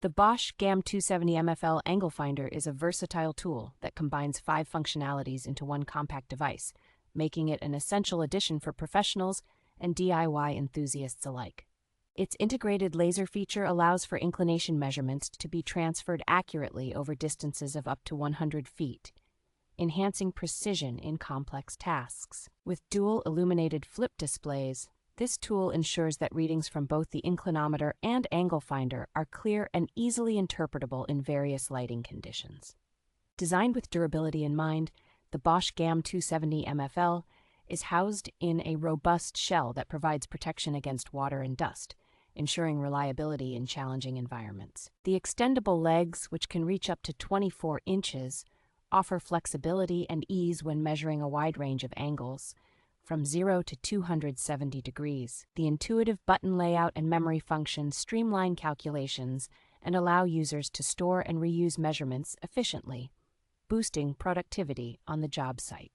The BOSCH GAM 270 MFL Angle Finder is a versatile tool that combines 5 functionalities into one compact device, making it an essential addition for professionals and DIY enthusiasts alike. Its integrated laser feature allows for inclination measurements to be transferred accurately over distances of up to 100 feet, enhancing precision in complex tasks. With dual illuminated flip displays, this tool ensures that readings from both the inclinometer and angle finder are clear and easily interpretable in various lighting conditions. Designed with durability in mind, the BOSCH GAM 270 MFL is housed in a robust shell that provides protection against water and dust, ensuring reliability in challenging environments. The extendable legs, which can reach up to 24 inches, offer flexibility and ease when measuring a wide range of angles, from 0 to 270 degrees. The intuitive button layout and memory functions streamline calculations and allow users to store and reuse measurements efficiently, boosting productivity on the job site.